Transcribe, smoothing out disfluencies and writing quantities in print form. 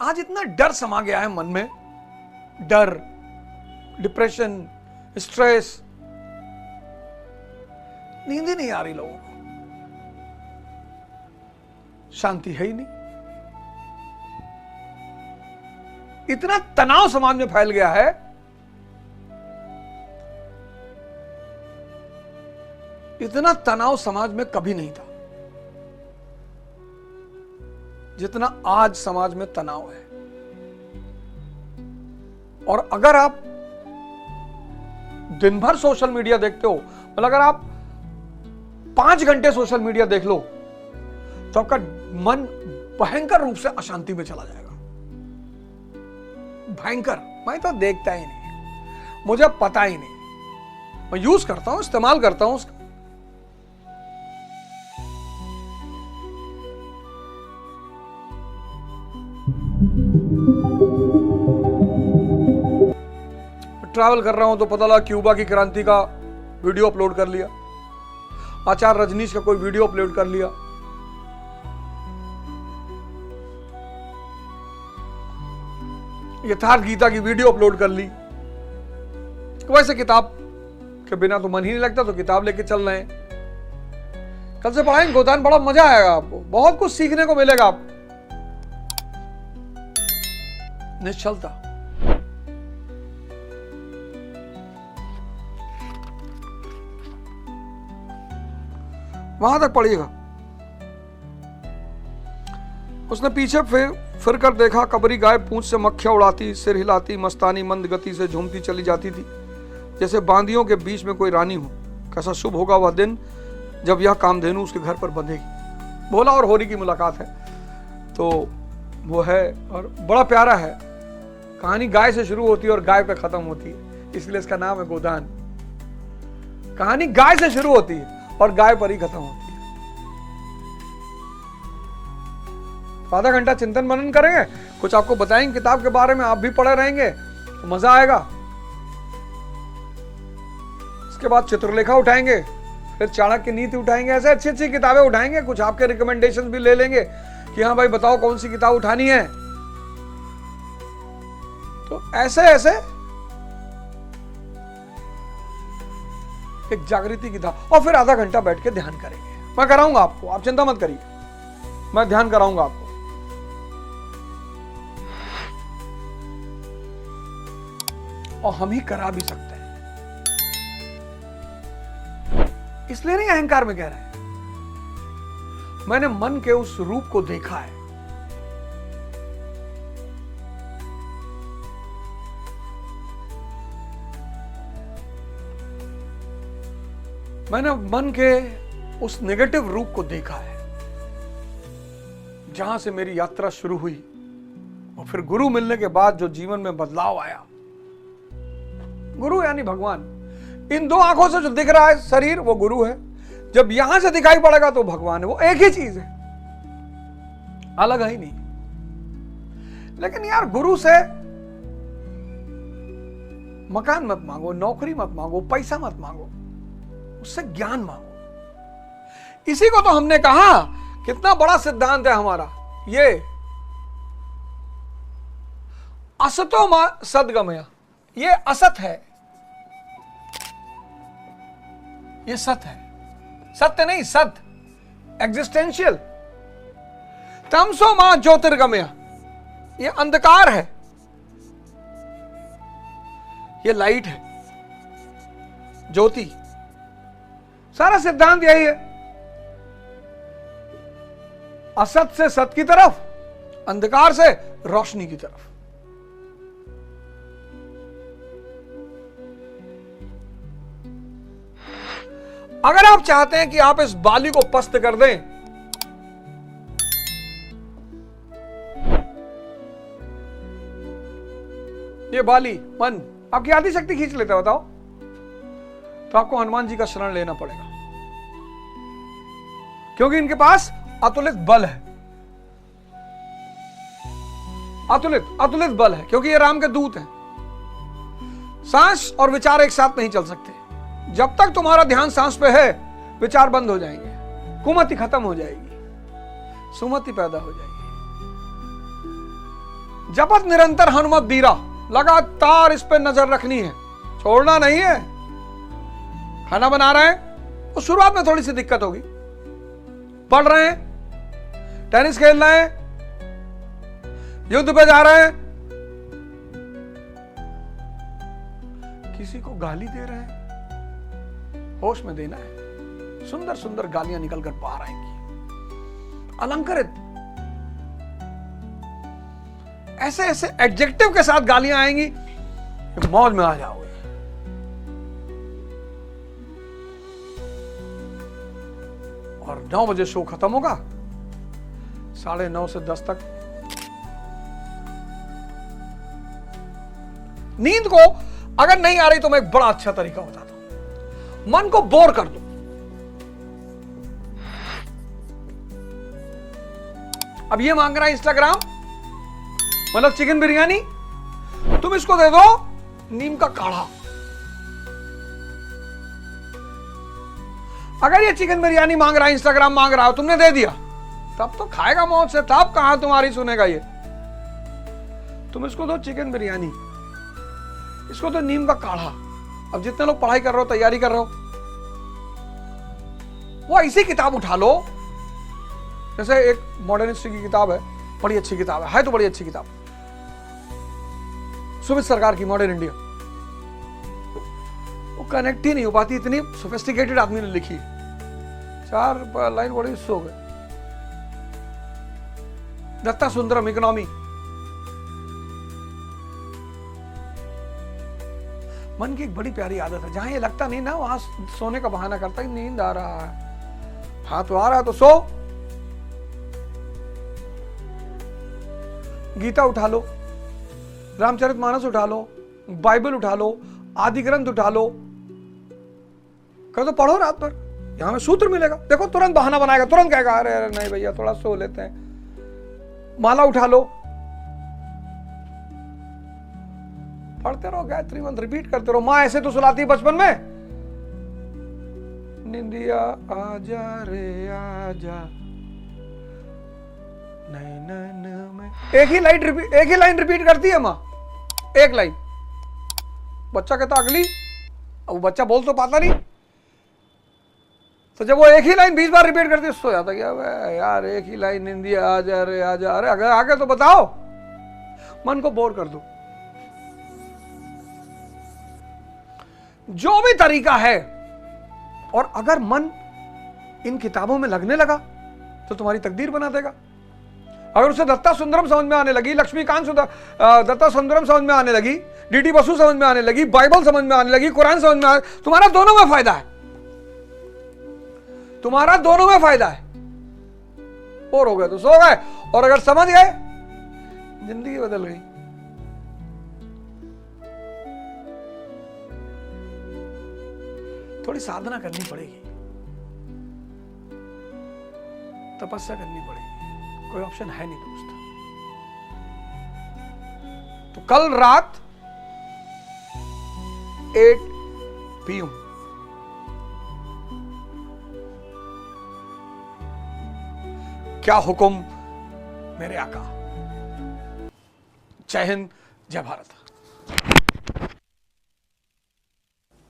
आज इतना डर समा गया है मन में, डर, डिप्रेशन, स्ट्रेस, नींद ही नहीं आ रही लोगों को, शांति है ही नहीं। इतना तनाव समाज में फैल गया है, इतना तनाव समाज में कभी नहीं था जितना आज समाज में तनाव है। और अगर आप दिन भर सोशल मीडिया देखते हो, मतलब अगर आप 5 घंटे सोशल मीडिया देख लो तो आपका मन भयंकर रूप से अशांति में चला जाएगा। भयंकर। मैं तो देखता ही नहीं, मुझे पता ही नहीं, मैं यूज करता हूं, इस्तेमाल करता हूं उसका। ट्रैवल कर रहा हूं तो पता लगा क्यूबा की क्रांति का वीडियो अपलोड कर लिया, आचार्य रजनीश का कोई वीडियो अपलोड कर लिया, यथार्थ गीता की वीडियो अपलोड कर ली। वैसे किताब के बिना तो मन ही नहीं लगता, तो किताब लेके चल रहे हैं। कल से पढ़ाएंगे गोदान, बड़ा मजा आएगा आपको, बहुत कुछ सीखने को मिलेगा आपको। निश्चलता, वहां तक पढ़िएगा। उसने पीछे फिर कर देखा, कबरी गाय पूंछ से मक्खियां उड़ाती, सिर हिलाती, मस्तानी मंद गति से झूमती चली जाती थी, जैसे बांदियों के बीच में कोई रानी हो। कैसा शुभ होगा वह दिन जब यह कामधेनु उसके घर पर बंधेगी। भोला और होरी की मुलाकात है, तो वो है और बड़ा प्यारा है। कहानी गाय से शुरू होती है और गाय पे खत्म होती है, इसलिए इसका नाम है गोदान। कहानी गाय से शुरू होती है और गाय पर ही खत्म होती है। आधा घंटा चिंतन मनन करेंगे, कुछ आपको बताएंगे किताब के बारे में, आप भी पढ़े रहेंगे तो मजा आएगा। इसके बाद चित्रलेखा उठाएंगे, फिर चाणक्य नीति उठाएंगे, ऐसे अच्छी अच्छी किताबें उठाएंगे। कुछ आपके रिकमेंडेशन भी ले लेंगे कि हाँ भाई बताओ कौन सी किताब उठानी है। तो ऐसे ऐसे एक जागृति की था। और फिर आधा घंटा बैठ के ध्यान करेंगे। मैं कराऊंगा आपको, आप चिंता मत करिए, मैं ध्यान कराऊंगा आपको। और हम ही करा भी सकते हैं, इसलिए नहीं अहंकार में कह रहे हैं। मैंने मन के उस रूप को देखा है। मैंने मन के उस नेगेटिव रूप को देखा है, जहां से मेरी यात्रा शुरू हुई और फिर गुरु मिलने के बाद जो जीवन में बदलाव आया। गुरु यानी भगवान। इन दो आंखों से जो दिख रहा है शरीर, वो गुरु है। जब यहां से दिखाई पड़ेगा तो भगवान है। वो एक ही चीज है, अलग है ही नहीं। लेकिन यार, गुरु से मकान मत मांगो, नौकरी मत मांगो, पैसा मत मांगो, उससे ज्ञान मांगो। इसी को तो हमने कहा, कितना बड़ा सिद्धांत है हमारा ये, असतो मा सद्गमया। ये असत है, ये सत है। सत्य नहीं, सत, एग्जिस्टेंशियल। तमसो मा ज्योतिर्गमया, ये अंधकार है, ये लाइट है, ज्योति। सारा सिद्धांत यही है, असत से सत की तरफ, अंधकार से रोशनी की तरफ। अगर आप चाहते हैं कि आप इस बाली को पस्त कर दें, ये बाली मन आपकी आधी शक्ति खींच लेता है, बताओ, तो आपको हनुमान जी का शरण लेना पड़ेगा, क्योंकि इनके पास अतुलित बल है। अतुलित बल है, क्योंकि ये राम के दूत हैं। सांस और विचार एक साथ नहीं चल सकते। जब तक तुम्हारा ध्यान सांस पे है, विचार बंद हो जाएंगे, कुमति खत्म हो जाएगी, सुमति पैदा हो जाएगी। जपत निरंतर हनुमत धीरा, लगातार इस पे नजर रखनी है, छोड़ना नहीं है। खाना बना रहे हैं तो शुरुआत में थोड़ी सी दिक्कत होगी, पढ़ रहे हैं, टेनिस खेल रहे हैं, युद्ध पे जा रहे हैं, किसी को गाली दे रहे हैं, होश में देना है। सुंदर सुंदर गालियां निकलकर बाहर आएंगी, अलंकृत ऐसे ऐसे एडजेक्टिव के साथ गालियां आएंगी, मौज में आ जाओगे। और 9 बजे शो खत्म होगा, 9:30 से 10 तक नींद को अगर नहीं आ रही तो मैं एक बड़ा अच्छा तरीका बताता हूं, मन को बोर कर दो। अब ये मांग रहा है इंस्टाग्राम, मतलब चिकन बिरयानी, तुम इसको दे दो नीम का काढ़ा। अगर ये चिकन बिरयानी मांग रहा है, इंस्टाग्राम मांग रहा हो, तुमने दे दिया, तब तो खाएगा मौत से, तब कहां तुम्हारी सुनेगा ये। तुम इसको दो चिकन बिरयानी, इसको तो नीम का काढ़ा। अब जितने लोग पढ़ाई कर रहे हो, तैयारी कर रहे हो, वो ऐसी किताब उठा लो, जैसे एक मॉडर्न हिस्ट्री की किताब है, बड़ी अच्छी किताब है तो बड़ी अच्छी किताब, सुमित सरकार की मॉडर्न इंडिया। वो कनेक्ट ही नहीं हो पाती, इतनी सोफिस्टिकेटेड आदमी ने लिखी, 4 लाइन बड़ी उससे हो गए। दत्ता सुंदरम इकोनॉमी, मन की एक बड़ी प्यारी आदत है, जहां ये लगता नहीं ना, वहां सोने का बहाना करता है, नींद आ रहा है। हाँ तो आ रहा है तो सो। गीता उठा लो, रामचरितमानस उठा लो, बाइबल उठा लो, आदि ग्रंथ उठा लो, कर तो पढ़ो रात भर, यहां में सूत्र मिलेगा। देखो तुरंत बहाना बनाएगा, तुरंत कहेगा अरे अरे नहीं भैया थोड़ा सो लेते हैं। माला उठा लो, पढ़ते रहो, गायत्री मंत्र रिपीट करते रहो। माँ ऐसे तो सुलाती बचपन में, निंदिया आजा रे आजा, नैनन में। एक ही लाइन रिपीट करती है माँ, एक लाइन। बच्चा कहता अगली, अब वो बच्चा बोल तो पाता नहीं, तो जब वो एक ही लाइन 20 बार रिपीट करती है, सो जाता क्या यार, एक ही लाइन निंदिया आजा रे आजा, अरे अगर आगे तो बताओ। मन को बोर कर दो। जो भी तरीका है, और अगर मन इन किताबों में लगने लगा तो तुम्हारी तकदीर बना देगा। अगर उसे दत्ता सुंदरम समझ में आने लगी, लक्ष्मीकांत दत्ता सुंदरम समझ में आने लगी, डीडी बसु समझ में आने लगी, बाइबल समझ में आने लगी, कुरान समझ में आने, तुम्हारा दोनों में फायदा है, तुम्हारा दोनों में फायदा है। और हो गए तो सो गए, और अगर समझ गए, जिंदगी बदल गई। थोड़ी साधना करनी पड़ेगी, तपस्या करनी पड़ेगी, कोई ऑप्शन है नहीं दोस्त। तो कल रात 8 PM क्या हुक्म मेरे आका। जय हिंद, जय भारत।